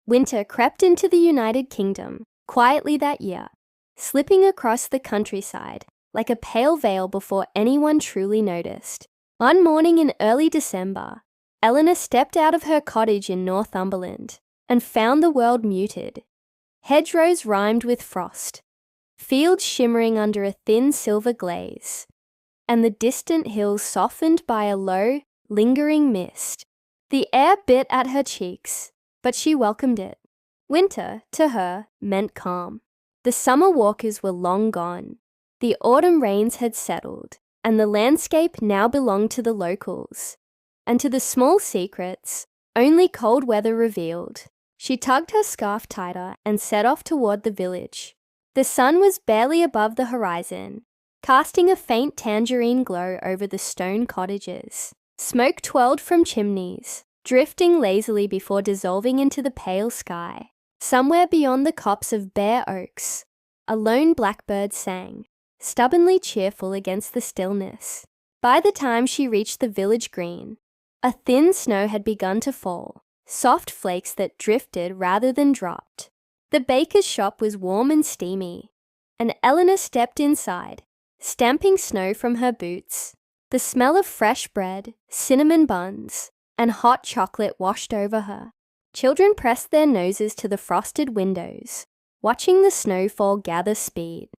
Winter crept into the United Kingdom quietly that year, slipping across the countryside like a pale veil before anyone truly noticed. One morning in early December, Eleanor stepped out of her cottage in Northumberland and found the world muted. Hedgerows rhymed with frost, fields shimmering under a thin silver glaze, and the distant hills softened by a low, lingering mist. The air bit at her cheeks, but she welcomed it. Winter, to her, meant calm. The summer walkers were long gone. The autumn rains had settled, and the landscape now belonged to the locals. And to the small secrets, only cold weather revealed. She tugged her scarf tighter and set off toward the village. The sun was barely above the horizon, casting a faint tangerine glow over the stone cottages. Smoke twirled from chimneys, drifting lazily before dissolving into the pale sky. Somewhere beyond the copse of bare oaks, a lone blackbird sang, stubbornly cheerful against the stillness. By the time she reached the village green, a thin snow had begun to fall, soft flakes that drifted rather than dropped. The baker's shop was warm and steamy, and Eleanor stepped inside, stamping snow from her boots. The smell of fresh bread, cinnamon buns, and hot chocolate washed over her. Children pressed their noses to the frosted windows, watching the snowfall gather speed.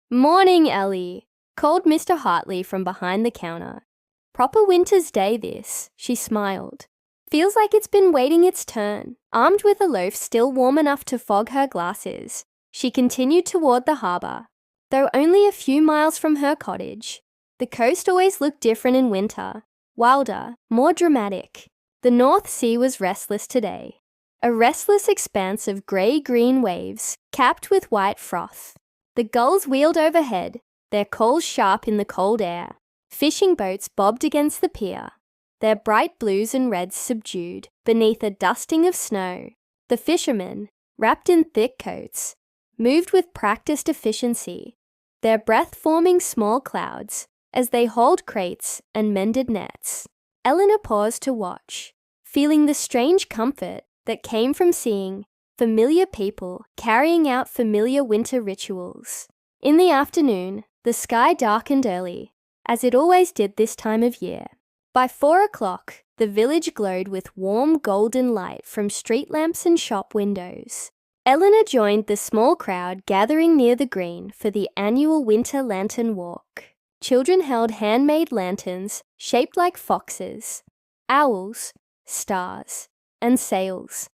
"Morning, Ellie," called Mr. Hartley from behind the counter. "Proper winter's day this," she smiled. "Feels like it's been waiting its turn." Armed with a loaf still warm enough to fog her glasses, she continued toward the harbour. Though only a few miles from her cottage, the coast always looked different in winter, wilder, more dramatic. The North Sea was restless today, a restless expanse of grey-green waves capped with white froth. The gulls wheeled overhead, their calls sharp in the cold air. Fishing boats bobbed against the pier, their bright blues and reds subdued beneath a dusting of snow. The fishermen, wrapped in thick coats, moved with practiced efficiency, their breath forming small clouds as they hauled crates and mended nets. Eleanor paused to watch, feeling the strange comfort that came from seeing familiar people carrying out familiar winter rituals. In the afternoon, the sky darkened early, as it always did this time of year. By 4 o'clock, the village glowed with warm golden light from street lamps and shop windows. Eleanor joined the small crowd gathering near the green for the annual winter lantern walk. Children held handmade lanterns shaped like foxes, owls, stars, and sails,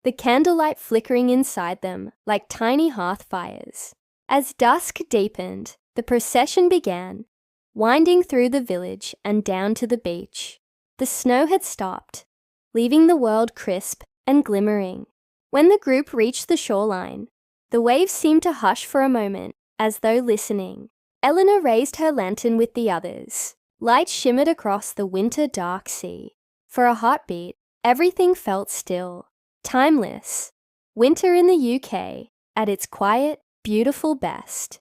the candlelight flickering inside them like tiny hearth fires. As dusk deepened, the procession began, winding through the village and down to the beach. The snow had stopped, leaving the world crisp and glimmering. When the group reached the shoreline, the waves seemed to hush for a moment, as though listening. Eleanor raised her lantern with the others. Light shimmered across the winter-dark sea. For a heartbeat, everything felt still, timeless. Winter in the UK, at its quiet, beautiful best.